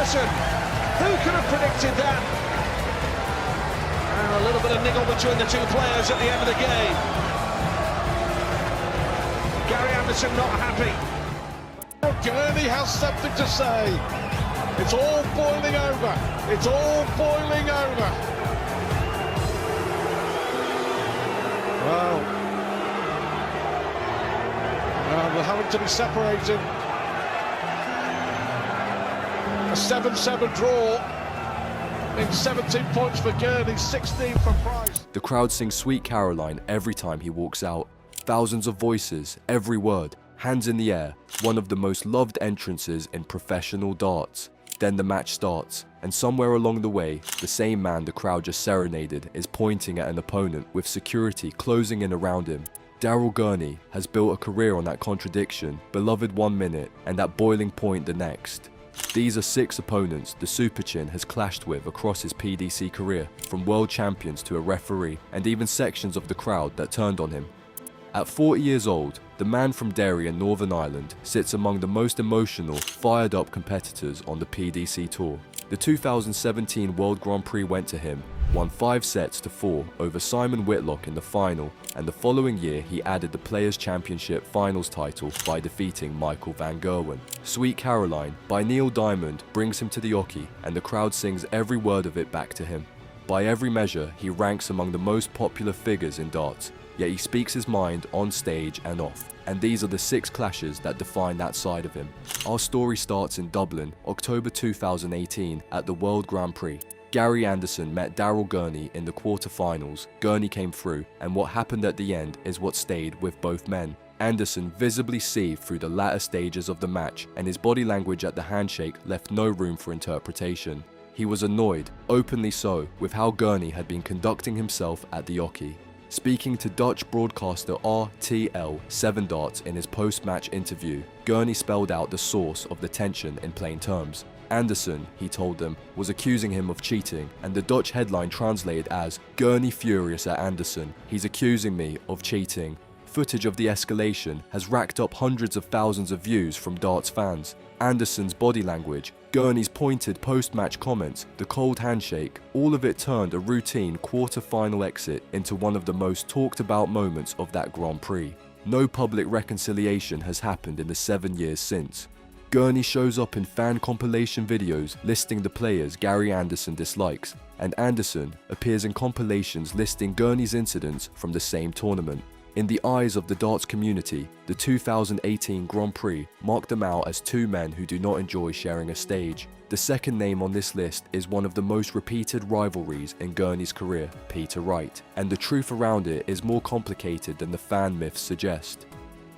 Anderson. Who could have predicted that? And a little bit of niggle between the two players at the end of the game. Gary Anderson not happy. Gurney has something to say. It's all boiling over. It's all boiling over. Well, we're having to be separated. A 7-7 draw. In 17 points for Gurney, 16 for Price. The crowd sings Sweet Caroline every time he walks out. Thousands of voices, every word, hands in the air, one of the most loved entrances in professional darts. Then the match starts, and somewhere along the way, the same man the crowd just serenaded is pointing at an opponent with security closing in around him. Daryl Gurney has built a career on that contradiction, beloved 1 minute, and that boiling point the next. These are 6 opponents the Super Chin has clashed with across his PDC career, from world champions to a referee, and even sections of the crowd that turned on him. At 40 years old, the man from Derry in Northern Ireland sits among the most emotional, fired-up competitors on the PDC Tour. The 2017 World Grand Prix went to him, won 5 sets to 4 over Simon Whitlock in the final, and the following year he added the Players' Championship Finals title by defeating Michael van Gerwen. Sweet Caroline by Neil Diamond brings him to the Oki, and the crowd sings every word of it back to him. By every measure, he ranks among the most popular figures in darts, yet he speaks his mind on stage and off. And these are the 6 clashes that define that side of him. Our story starts in Dublin, October 2018 at the World Grand Prix. Gary Anderson met Daryl Gurney in the quarter-finals. Gurney came through, and what happened at the end is what stayed with both men. Anderson visibly seethed through the latter stages of the match, and his body language at the handshake left no room for interpretation. He was annoyed, openly so, with how Gurney had been conducting himself at the Oki. Speaking to Dutch broadcaster RTL 7 Darts in his post-match interview, Gurney spelled out the source of the tension in plain terms. Anderson, he told them, was accusing him of cheating, and the Dutch headline translated as, "Gurney furious at Anderson, he's accusing me of cheating." Footage of the escalation has racked up hundreds of thousands of views from darts fans. Anderson's body language, Gurney's pointed post-match comments, the cold handshake, all of it turned a routine quarter-final exit into one of the most talked about moments of that Grand Prix. No public reconciliation has happened in the 7 years since. Gurney shows up in fan compilation videos listing the players Gary Anderson dislikes, and Anderson appears in compilations listing Gurney's incidents from the same tournament. In the eyes of the darts community, the 2018 Grand Prix marked them out as 2 men who do not enjoy sharing a stage. The second name on this list is one of the most repeated rivalries in Gurney's career, Peter Wright, and the truth around it is more complicated than the fan myths suggest.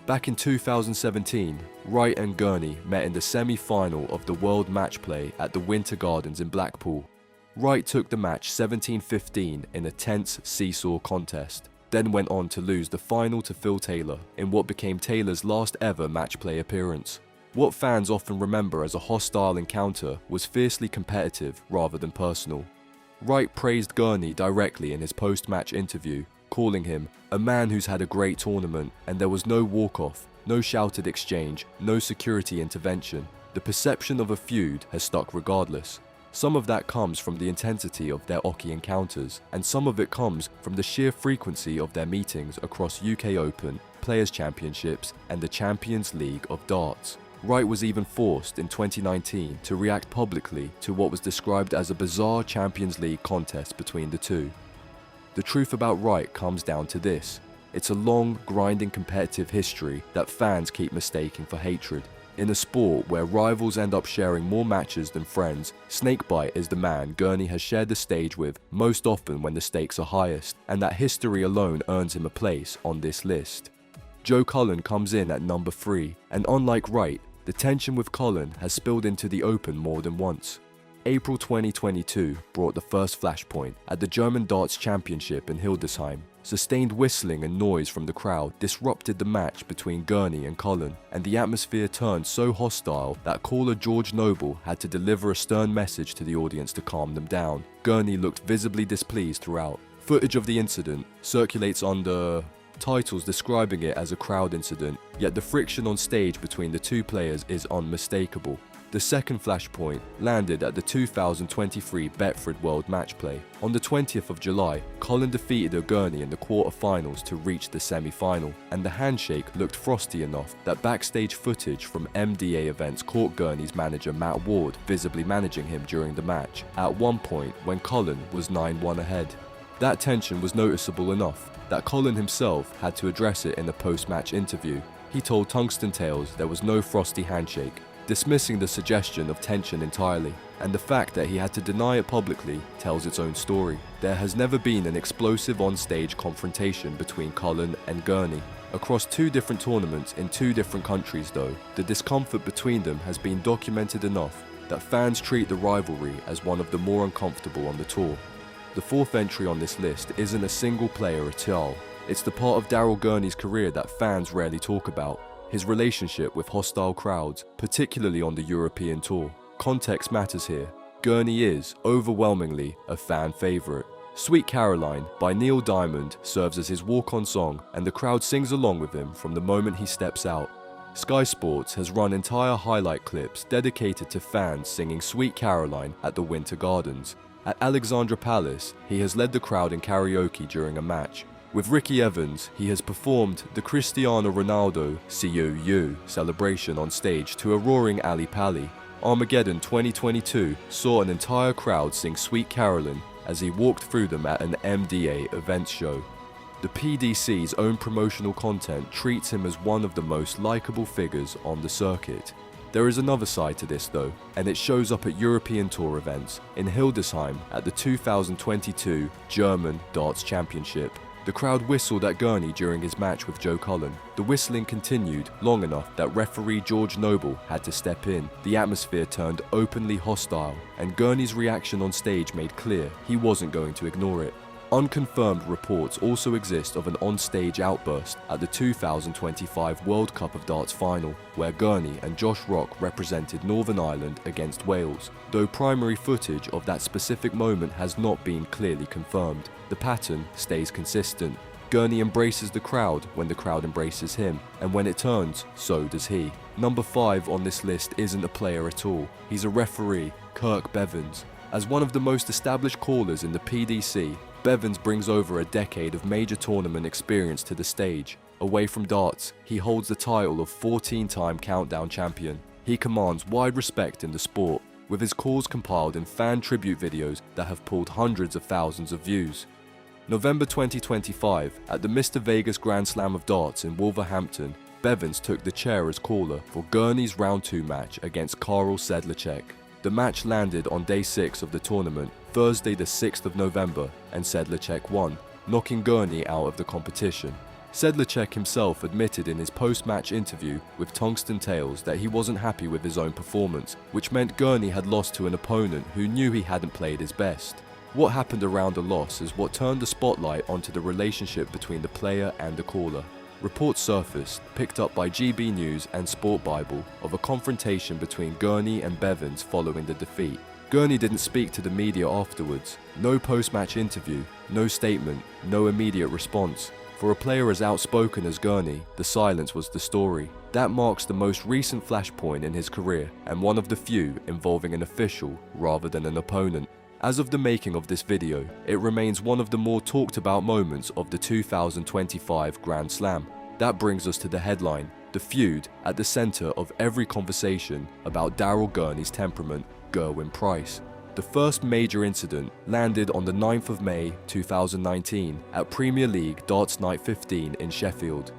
Back in 2017, Wright and Gurney met in the semi-final of the World Matchplay at the Winter Gardens in Blackpool. Wright took the match 17-15 in a tense seesaw contest, then went on to lose the final to Phil Taylor in what became Taylor's last ever match-play appearance. What fans often remember as a hostile encounter was fiercely competitive rather than personal. Wright praised Gurney directly in his post-match interview, calling him a man who's had a great tournament, and there was no walk-off, no shouted exchange, no security intervention. The perception of a feud has stuck regardless. Some of that comes from the intensity of their Oki encounters, and some of it comes from the sheer frequency of their meetings across UK Open, Players' Championships, and the Champions League of Darts. Wright was even forced in 2019 to react publicly to what was described as a bizarre Champions League contest between the two. The truth about Wright comes down to this: it's a long, grinding competitive history that fans keep mistaking for hatred. In a sport where rivals end up sharing more matches than friends, Snakebite is the man Gurney has shared the stage with most often when the stakes are highest, and that history alone earns him a place on this list. Joe Cullen comes in at number 3, and unlike Wright, the tension with Cullen has spilled into the Open more than once. April 2022 brought the first flashpoint at the German Darts Championship in Hildesheim. Sustained whistling and noise from the crowd disrupted the match between Gurney and Cullen, and the atmosphere turned so hostile that caller George Noble had to deliver a stern message to the audience to calm them down. Gurney looked visibly displeased throughout. Footage of the incident circulates under titles describing it as a crowd incident, yet the friction on stage between the two players is unmistakable. The second flashpoint landed at the 2023 Betfred World Matchplay. On the 20th of July, Colin defeated Gurney in the quarter-finals to reach the semi-final, and the handshake looked frosty enough that backstage footage from MDA events caught Gurney's manager Matt Ward visibly managing him during the match, at one point when Colin was 9-1 ahead. That tension was noticeable enough that Colin himself had to address it in a post-match interview. He told Tungsten Tales there was no frosty handshake, dismissing the suggestion of tension entirely, and the fact that he had to deny it publicly tells its own story. There has never been an explosive on-stage confrontation between Colin and Gurney. Across two different tournaments in two different countries though, the discomfort between them has been documented enough that fans treat the rivalry as one of the more uncomfortable on the tour. The fourth entry on this list isn't a single player at all. It's the part of Daryl Gurney's career that fans rarely talk about. His relationship with hostile crowds, particularly on the European tour. Context matters here. Gurney is, overwhelmingly, a fan favourite. Sweet Caroline by Neil Diamond serves as his walk-on song, and the crowd sings along with him from the moment he steps out. Sky Sports has run entire highlight clips dedicated to fans singing Sweet Caroline at the Winter Gardens. At Alexandra Palace, he has led the crowd in karaoke during a match. With Ricky Evans, he has performed the Cristiano Ronaldo CUU celebration on stage to a roaring Ali Pali. Armageddon 2022 saw an entire crowd sing Sweet Caroline as he walked through them at an MDA events show. The PDC's own promotional content treats him as one of the most likeable figures on the circuit. There is another side to this though, and it shows up at European Tour events in Hildesheim at the 2022 German Darts Championship. The crowd whistled at Gurney during his match with Joe Cullen. The whistling continued long enough that referee George Noble had to step in. The atmosphere turned openly hostile, and Gurney's reaction on stage made clear he wasn't going to ignore it. Unconfirmed reports also exist of an on-stage outburst at the 2025 World Cup of Darts final, where Gurney and Josh Rock represented Northern Ireland against Wales, though primary footage of that specific moment has not been clearly confirmed. The pattern stays consistent. Gurney embraces the crowd when the crowd embraces him, and when it turns, so does he. Number 5 on this list isn't a player at all, he's a referee, Kirk Bevins. As one of the most established callers in the PDC, Bevins brings over a decade of major tournament experience to the stage. Away from darts, he holds the title of 14-time Countdown champion. He commands wide respect in the sport, with his calls compiled in fan tribute videos that have pulled hundreds of thousands of views. November 2025, at the Mr. Vegas Grand Slam of Darts in Wolverhampton, Bevins took the chair as caller for Gurney's Round 2 match against Karel Sedlacek. The match landed on day 6 of the tournament, Thursday the 6th of November, and Sedlacek won, knocking Gurney out of the competition. Sedlacek himself admitted in his post-match interview with Tungsten Tales that he wasn't happy with his own performance, which meant Gurney had lost to an opponent who knew he hadn't played his best. What happened around the loss is what turned the spotlight onto the relationship between the player and the caller. Reports surfaced, picked up by GB News and Sport Bible, of a confrontation between Gurney and Bevins following the defeat. Gurney didn't speak to the media afterwards. No post-match interview, no statement, no immediate response. For a player as outspoken as Gurney, the silence was the story. That marks the most recent flashpoint in his career, and one of the few involving an official rather than an opponent. As of the making of this video, it remains one of the more talked about moments of the 2025 Grand Slam. That brings us to the headline, the feud at the centre of every conversation about Daryl Gurney's temperament, Gerwyn Price. The first major incident landed on the 9th of May 2019 at Premier League Darts Night 15 in Sheffield.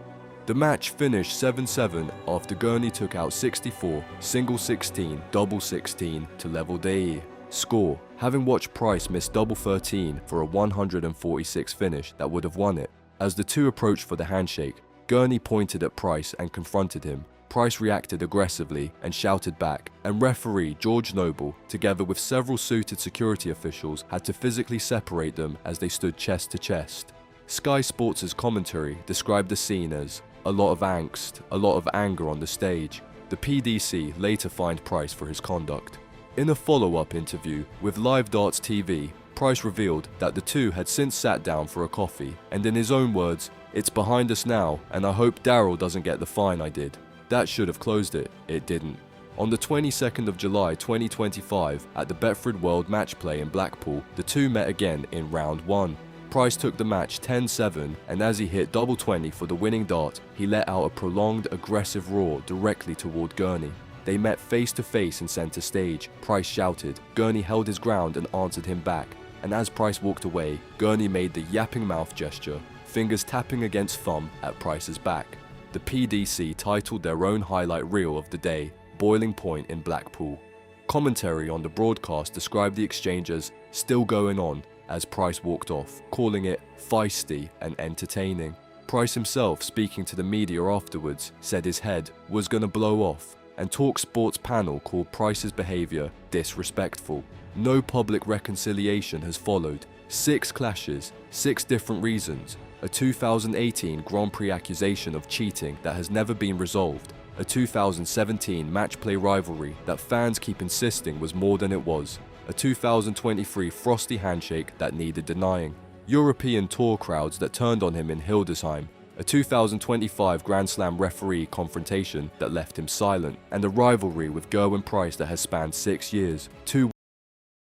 The match finished 7-7 after Gurney took out 64, single 16, double 16 to level the score, having watched Price miss double 13 for a 146 finish that would have won it. As the two approached for the handshake, Gurney pointed at Price and confronted him. Price reacted aggressively and shouted back, and referee George Noble, together with several suited security officials, had to physically separate them as they stood chest to chest. Sky Sports' commentary described the scene as a lot of angst, a lot of anger on the stage. The PDC later fined Price for his conduct. In a follow-up interview with Live Darts TV, Price revealed that the two had since sat down for a coffee, and in his own words, It's behind us now, and I hope Daryl doesn't get the fine I did. That should have closed it. It didn't. On the 22nd of July 2025, at the Betfred World Matchplay in Blackpool, the two met again in round 1. Price took the match 10-7, and as he hit double 20 for the winning dart, he let out a prolonged, aggressive roar directly toward Gurney. They met face to face in centre stage. Price shouted. Gurney held his ground and answered him back, and as Price walked away, Gurney made the yapping mouth gesture, fingers tapping against thumb at Price's back. The PDC titled their own highlight reel of the day, Boiling Point in Blackpool. Commentary on the broadcast described the exchange as still going on as Price walked off, calling it feisty and entertaining. Price himself, speaking to the media afterwards, said his head was gonna blow off, and TalkSport's panel called Price's behaviour disrespectful. No public reconciliation has followed. 6 clashes, 6 different reasons, a 2018 Grand Prix accusation of cheating that has never been resolved, a 2017 matchplay rivalry that fans keep insisting was more than it was, a 2023 frosty handshake that needed denying, European tour crowds that turned on him in Hildesheim, a 2025 Grand Slam referee confrontation that left him silent, and a rivalry with Gerwyn Price that has spanned 6 years. 2